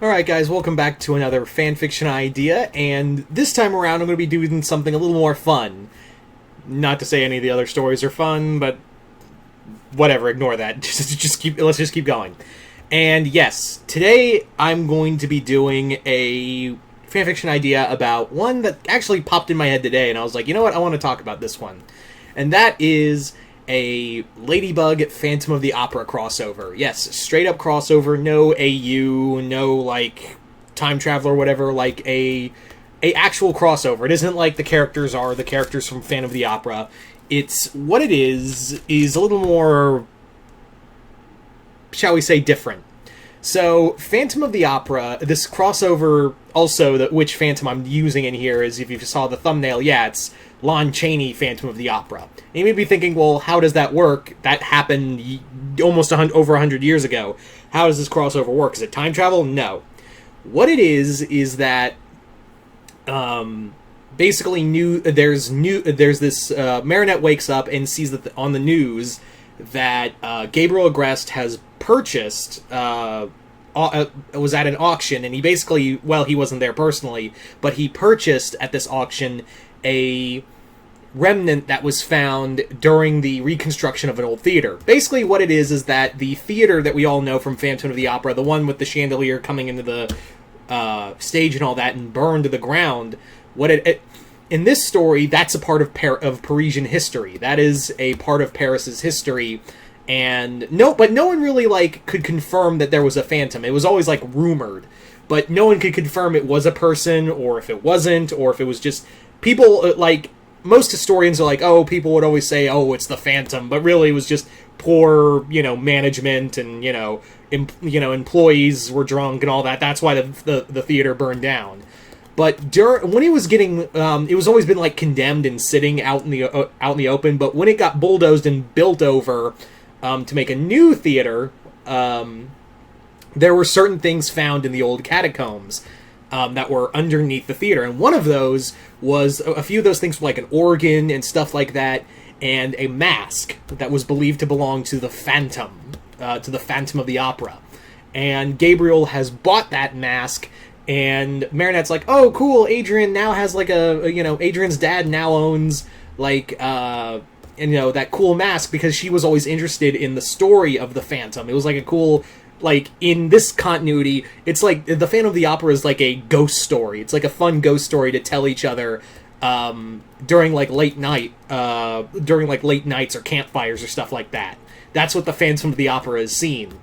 Alright guys, welcome back to another fanfiction idea, and this time around I'm going to be doing something a little more fun. Not to say any of the other stories are fun, but whatever, ignore that. Let's just keep going. And yes, today I'm going to be doing a fanfiction idea about one that actually popped in my head today, and I was like, you know what, I want to talk about this one. And that is a Ladybug Phantom of the Opera crossover. Yes, straight up crossover, no AU, no, like, time travel or whatever, like a actual crossover. It isn't like the characters are the characters from Phantom of the Opera. It's, what it is a little more, shall we say, different. So, Phantom of the Opera, this crossover, also, which Phantom I'm using in here is, if you saw the thumbnail, yeah, it's Lon Chaney Phantom of the Opera. And you may be thinking, well, how does that work? That happened almost over 100 years ago. How does this crossover work? Is it time travel? No. What it is that basically there's this Marinette wakes up and sees that on the news that Gabriel Agreste has purchased was at an auction, and he basically, well, he wasn't there personally, but he purchased at this auction a remnant that was found during the reconstruction of an old theater. Basically what it is that the theater that we all know from Phantom of the Opera, the one with the chandelier coming into the stage and all that and burned to the ground, in this story, that's a part of Parisian history. That is a part of Paris's history, and but no one really, like, could confirm that there was a phantom. It was always, like, rumored, but no one could confirm it was a person, or if it wasn't, or if it was just people, like, most historians are like, oh, people would always say, oh, it's the Phantom, but really it was just poor, management, and, employees were drunk and all that. That's why the theater burned down. But when it was getting, it was always been, like, condemned and sitting out in the open, but when it got bulldozed and built over to make a new theater, there were certain things found in the old catacombs that were underneath the theater, and one of those was, a few of those things were like an organ and stuff like that, and a mask that was believed to belong to the Phantom of the Opera. And Gabriel has bought that mask, and Marinette's like, oh, cool, Adrian now has, like, Adrian's dad now owns, like, that cool mask, because she was always interested in the story of the Phantom. It was, like, a cool, like, in this continuity, it's like, the Phantom of the Opera is like a ghost story. It's like a fun ghost story to tell each other during, like, late nights or campfires or stuff like that. That's what the Phantom of the Opera is seen.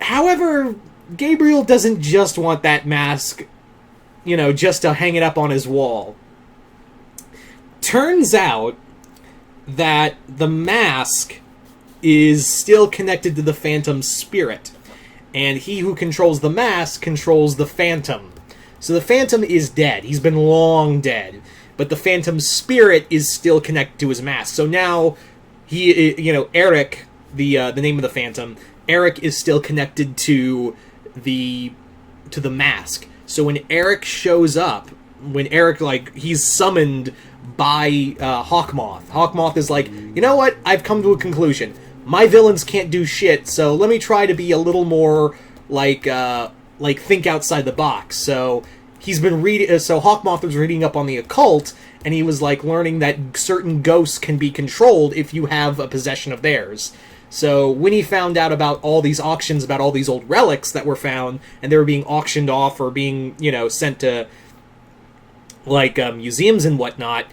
However, Gabriel doesn't just want that mask, just to hang it up on his wall. Turns out that the mask is still connected to the Phantom's spirit, and he who controls the mask controls the Phantom. So the Phantom is dead. He's been long dead, but the Phantom's spirit is still connected to his mask. So now Eric, the name of the Phantom, Eric is still connected to the mask. So when Eric shows up, he's summoned by Hawkmoth. Hawkmoth is like, you know what? I've come to a conclusion. My villains can't do shit, so let me try to be a little more, like think outside the box. So he's been reading, so Hawkmoth was reading up on the occult, and he was, like, learning that certain ghosts can be controlled if you have a possession of theirs. So when he found out about all these auctions, about all these old relics that were found, and they were being auctioned off or being, sent to, like, museums and whatnot,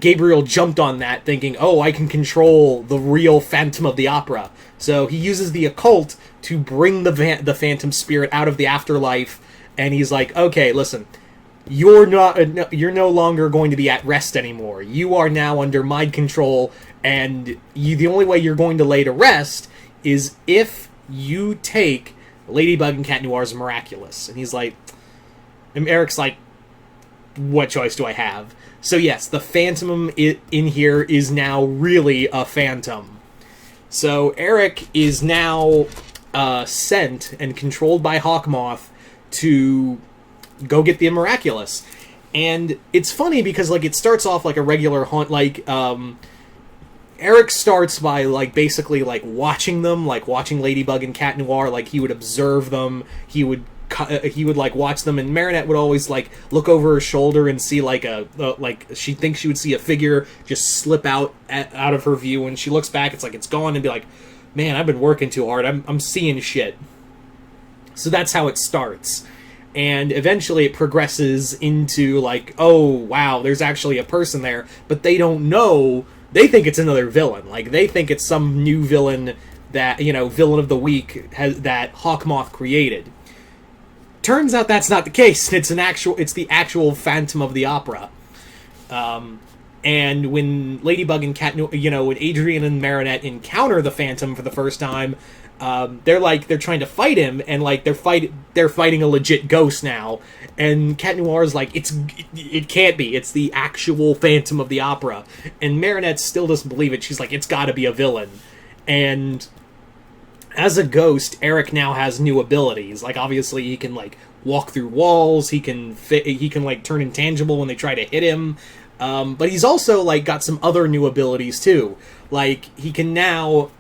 Gabriel jumped on that thinking, oh, I can control the real Phantom of the Opera. So he uses the occult to bring the Phantom spirit out of the afterlife, and he's like, okay, listen, you're no longer going to be at rest anymore. You are now under my control, and the only way you're going to lay to rest is if you take Ladybug and Cat Noir's Miraculous. And he's like, and Eric's like, what choice do I have? So yes, the Phantom in here is now really a Phantom. So Eric is now sent and controlled by Hawkmoth to go get the Miraculous. And it's funny because, like, it starts off like a regular hunt, like, Eric starts by, like, basically, like, watching them, like, watching Ladybug and Cat Noir. Like, he would observe them, he would, like, watch them, and Marinette would always, like, look over her shoulder and see, like, like, she thinks she would see a figure just slip out of her view. When she looks back, it's like, it's gone, and be like, man, I've been working too hard, I'm seeing shit. So that's how it starts. And eventually it progresses into, like, oh, wow, there's actually a person there, but they don't know. They think it's another villain. Like, they think it's some new villain that, you know, villain of the week that Hawkmoth created. Turns out that's not the case. It's the actual Phantom of the Opera. And when Ladybug and when Adrian and Marinette encounter the Phantom for the first time, they're trying to fight him, and, like, they're fighting a legit ghost now. And Cat Noir's like, it can't be. It's the actual Phantom of the Opera. And Marinette still doesn't believe it. She's like, it's got to be a villain. And as a ghost, Eric now has new abilities. Like, obviously, he can, like, walk through walls. He can like, turn intangible when they try to hit him. But he's also, like, got some other new abilities too. Like, he can now.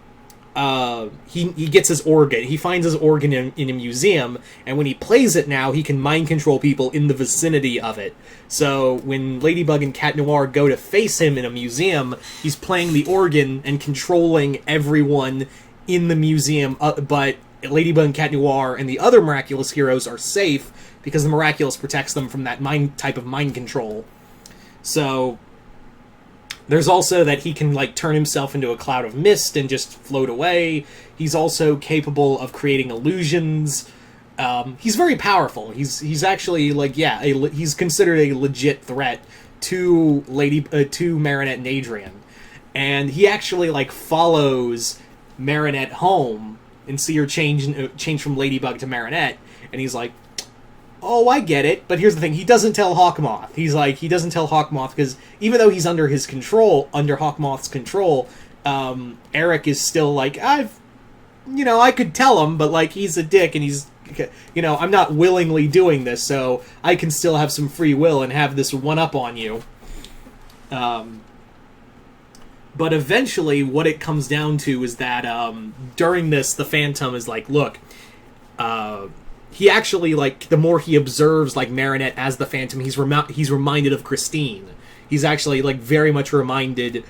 He gets his organ. He finds his organ in a museum, and when he plays it now, he can mind control people in the vicinity of it. So when Ladybug and Cat Noir go to face him in a museum, he's playing the organ and controlling everyone in the museum, but Ladybug and Cat Noir and the other Miraculous heroes are safe because the Miraculous protects them from that type of mind control. So there's also that he can, like, turn himself into a cloud of mist and just float away. He's also capable of creating illusions. He's very powerful. He's actually, like, he's considered a legit threat to Marinette and Adrian. And he actually, like, follows Marinette home and see her change from Ladybug to Marinette, and he's like, oh, I get it. But here's the thing, he doesn't tell Hawkmoth. He doesn't tell Hawkmoth, because even though he's under Hawkmoth's control, Eric is still like, I could tell him, but, like, he's a dick, and he's, I'm not willingly doing this, so I can still have some free will and have this one-up on you. But eventually, what it comes down to is that, during this, the Phantom is like, look, he actually, like, the more he observes, like, Marinette as the Phantom, he's reminded of Christine. He's actually, like, very much reminded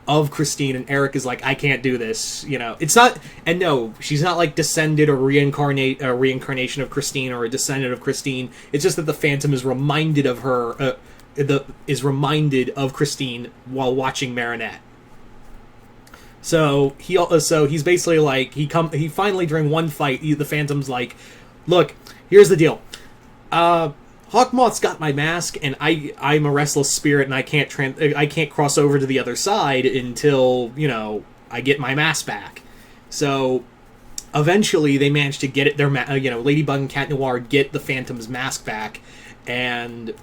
of Christine, and Eric is like, I can't do this, It's not, and no, she's not, like, descended or reincarnation of Christine or a descendant of Christine. It's just that the Phantom is reminded of her, reminded of Christine while watching Marinette. So he's basically like, he finally, during one fight, the Phantom's like, look, here's the deal. Hawkmoth's got my mask, and I'm a restless spirit, and I can't cross over to the other side until, I get my mask back. So eventually they manage to get it. Ladybug and Cat Noir get the Phantom's mask back, and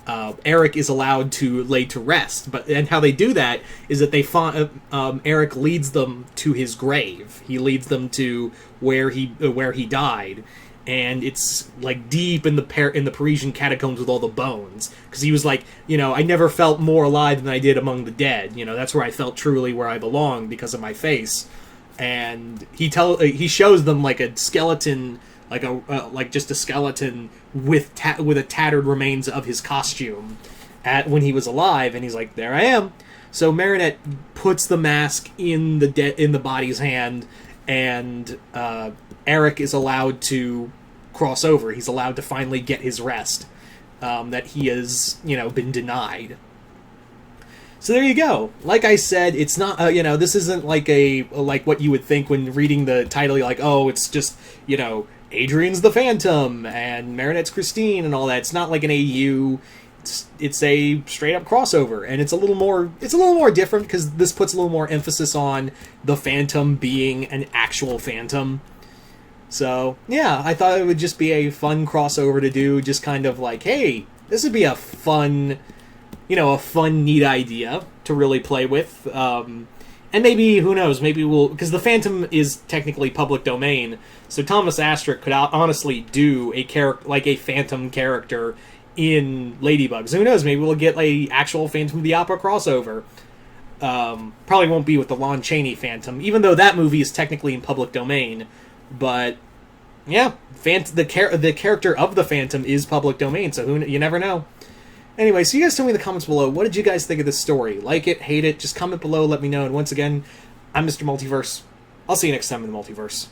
Eric is allowed to lay to rest. And how they do that is that Eric leads them to his grave. He leads them to where he died. And it's, like, deep in the Parisian catacombs with all the bones. Because he was like, I never felt more alive than I did among the dead. That's where I felt truly where I belong because of my face. And he shows them, like, a skeleton, just a skeleton with a tattered remains of his costume when he was alive. And he's like, there I am. So Marinette puts the mask in the body's hand, and Eric is allowed to cross over. He's allowed to finally get his rest that he has, been denied. So there you go. Like I said, it's not, this isn't like what you would think when reading the title. You're like, oh, it's just, Adrian's the Phantom and Marinette's Christine and all that. It's not like an AU. It's a straight up crossover, and it's a little more different because this puts a little more emphasis on the Phantom being an actual Phantom. So yeah, I thought it would just be a fun crossover to do, just kind of like, hey, this would be a fun, neat idea to really play with. And maybe, who knows, maybe because the Phantom is technically public domain, so Thomas Astruc could honestly do a character, like a Phantom character in Ladybug. So who knows, maybe we'll get a actual Phantom of the Opera crossover. Probably won't be with the Lon Chaney Phantom, even though that movie is technically in public domain. But yeah, the character of the Phantom is public domain, so you never know. Anyway, so you guys tell me in the comments below, what did you guys think of this story? Like it, hate it, just comment below, let me know. And once again, I'm Mr. Multiverse. I'll see you next time in the Multiverse.